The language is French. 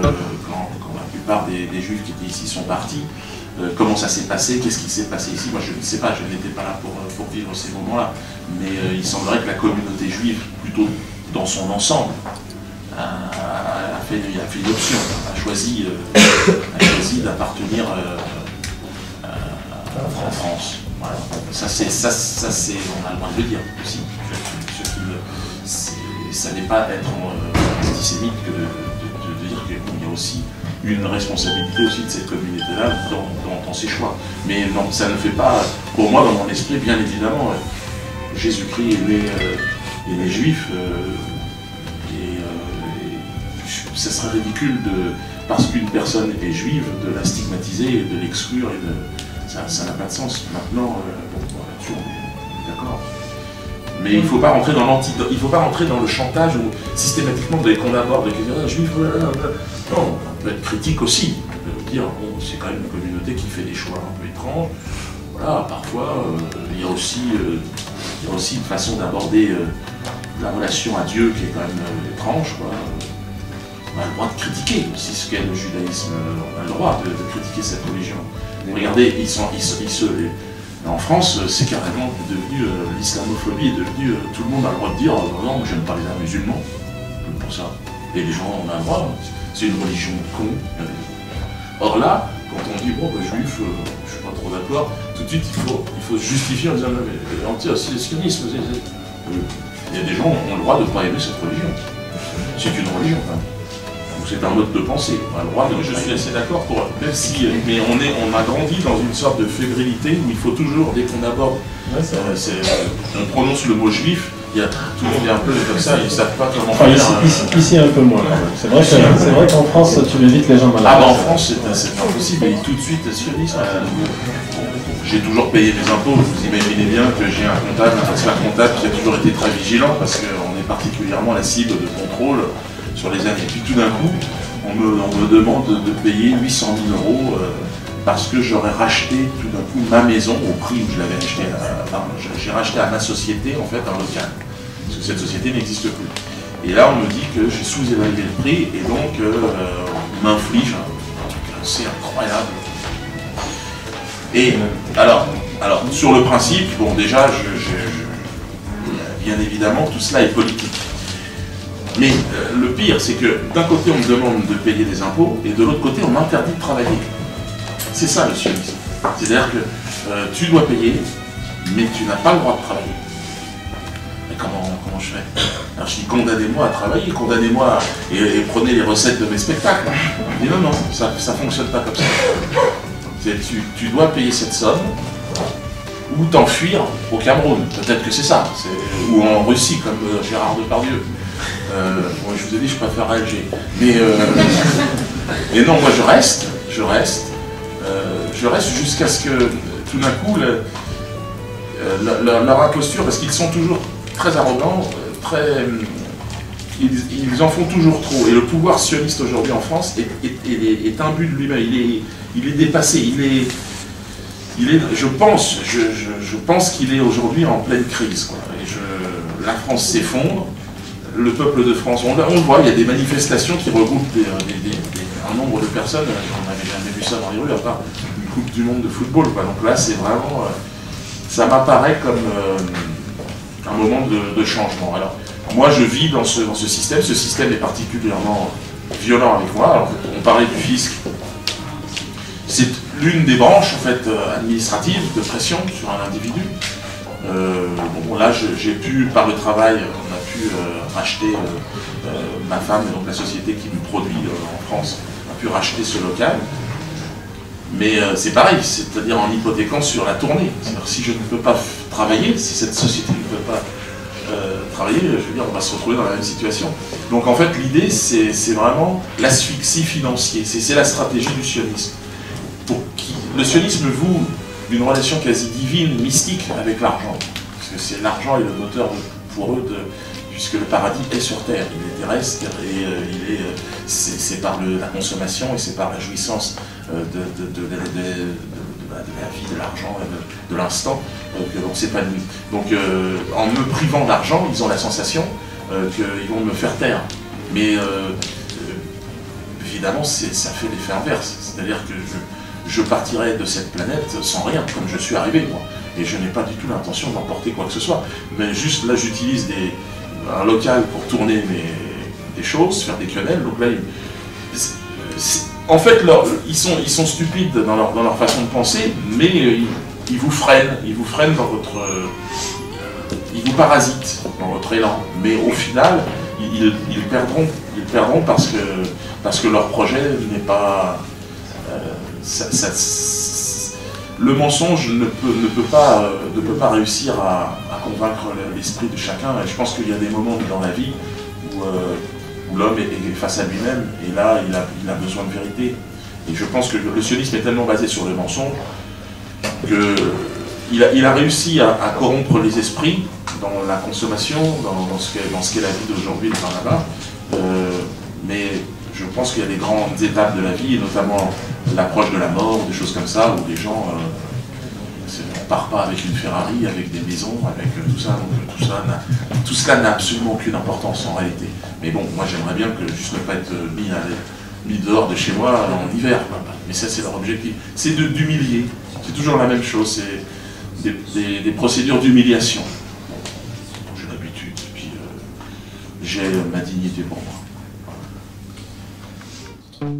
quand la plupart des Juifs qui étaient ici sont partis, comment ça s'est passé, qu'est-ce qui s'est passé ici. Moi je ne sais pas, je n'étais pas là pour vivre ces moments-là, mais il semblerait que la communauté juive, plutôt dans son ensemble, a fait une option, a choisi d'appartenir en France. Voilà. Ça c'est, on a le droit de le dire aussi. Ça n'est pas être antisémite que de dire qu'il y a aussi une responsabilité aussi de cette communauté-là dans ses choix. Mais non, ça ne fait pas, pour moi, dans mon esprit, bien évidemment, Jésus-Christ est né juif, ça serait ridicule, parce qu'une personne est juive, de la stigmatiser et de l'exclure, ça n'a pas de sens. Maintenant, là-dessus, on est d'accord. Mais il ne faut pas rentrer dans le chantage où systématiquement, dès qu'on aborde quelqu'un juif, non, on peut être critique aussi. On peut dire, bon, c'est quand même une communauté qui fait des choix un peu étranges. Voilà, parfois, il y a aussi une façon d'aborder la relation à Dieu qui est quand même étrange, quoi. On a le droit de critiquer aussi ce qu'est le judaïsme, on a le droit de critiquer cette religion. Regardez, en France, c'est carrément devenu, l'islamophobie est devenue, tout le monde a le droit de dire non, j'aime pas les musulmans, pour ça. Et les gens en ont le droit, c'est une religion con. Or là, quand on dit bon, juif, je suis pas trop d'accord, tout de suite il faut se justifier en disant non, mais anti-sionisme, il y a des gens qui ont le droit de ne pas aimer cette religion. C'est une religion quand même. C'est un mode de pensée, on a le droit de... Je suis assez d'accord pour... Même si... Mais on a grandi dans une sorte de fébrilité où il faut toujours, dès qu'on aborde... on prononce le mot juif, il y a tout le monde est un peu comme ça, ils ne savent pas comment faire... Ici un peu moins. C'est vrai qu'en France, tu évites les gens malades. Ah bah en France, c'est impossible, et tout de suite, sionisme. J'ai toujours payé mes impôts, vous imaginez bien que j'ai un comptable, un expert comptable qui a toujours été très vigilant, parce qu'on est particulièrement la cible de contrôle sur les années. Et puis tout d'un coup, on me demande de payer 800 000 € parce que j'aurais racheté tout d'un coup ma maison au prix où je l'avais acheté. J'ai racheté à ma société en fait un local, parce que cette société n'existe plus. Et là, on me dit que j'ai sous-évalué le prix et donc on m'inflige un truc assez incroyable. Et alors sur le principe, bon déjà, bien évidemment, tout cela est politique. Mais le pire, c'est que d'un côté, on me demande de payer des impôts, et de l'autre côté, on m'interdit de travailler. C'est ça le sionisme. C'est-à-dire que tu dois payer, mais tu n'as pas le droit de travailler. Mais comment je fais? Alors je dis, condamnez-moi à travailler, condamnez-moi et prenez les recettes de mes spectacles. Je dis non, ça ne fonctionne pas comme ça. Tu dois payer cette somme, ou t'enfuir au Cameroun. Peut-être que c'est ça. Ou en Russie, comme Gérard Depardieu. Bon, je vous ai dit, je préfère Alger. Mais non, moi je reste jusqu'à ce que tout d'un coup leur imposture, parce qu'ils sont toujours très arrogants, ils en font toujours trop. Et le pouvoir sioniste aujourd'hui en France est imbu de lui-même. Il est dépassé. Je pense qu'il est aujourd'hui en pleine crise, quoi. Et la France s'effondre. Le peuple de France, on le voit, il y a des manifestations qui regroupent un nombre de personnes, on n'avait jamais vu ça dans les rues, à part une Coupe du Monde de football, quoi. Donc là, c'est vraiment, ça m'apparaît comme un moment de changement. Alors, moi, je vis dans ce système est particulièrement violent avec moi. Alors, on parlait du fisc, c'est l'une des branches, en fait, administratives de pression sur un individu. Bon, là, j'ai pu, par le travail, on a pu racheter, ma femme, et donc la société qui nous produit en France, a pu racheter ce local. Mais c'est pareil, c'est-à-dire en hypothéquant sur la tournée. C'est-à-dire si je ne peux pas travailler, si cette société ne peut pas travailler, je veux dire, on va se retrouver dans la même situation. Donc en fait, l'idée, c'est vraiment l'asphyxie financière. C'est la stratégie du sionisme. Le sionisme voue une relation quasi divine, mystique avec l'argent. Parce que c'est l'argent est le moteur pour eux, puisque le paradis est sur terre, il est terrestre et c'est par la consommation et c'est par la jouissance de la vie, de l'argent, de l'instant que l'on s'épanouit. Donc en me privant d'argent, ils ont la sensation qu'ils vont me faire taire. Mais évidemment, ça fait l'effet inverse. C'est-à-dire que je partirai de cette planète sans rien, comme je suis arrivé, moi. Et je n'ai pas du tout l'intention d'emporter quoi que ce soit. Mais juste là, j'utilise un local pour tourner des choses, faire des quenelles. Donc là, en fait, ils sont stupides dans leur façon de penser, mais ils vous freinent dans votre... ils vous parasitent dans votre élan. Mais au final, ils perdront parce que leur projet n'est pas... le mensonge ne peut pas réussir à convaincre l'esprit de chacun. Et je pense qu'il y a des moments dans la vie où l'homme est face à lui-même, et là, il a besoin de vérité. Et je pense que le sionisme est tellement basé sur le mensonge qu'il a réussi à corrompre les esprits dans la consommation, dans ce qu'est la vie d'aujourd'hui, le Barnaba. Mais je pense qu'il y a des grandes étapes de la vie, et notamment l'approche de la mort, des choses comme ça, où les gens... on ne part pas avec une Ferrari, avec des maisons, avec tout ça. Donc tout cela n'a absolument aucune importance en réalité. Mais bon, moi j'aimerais bien que juste ne pas être mis dehors de chez moi en hiver. Mais ça, c'est leur objectif. C'est d'humilier. C'est toujours la même chose. C'est des procédures d'humiliation. Bon, j'ai l'habitude. Puis j'ai ma dignité pour moi. Voilà.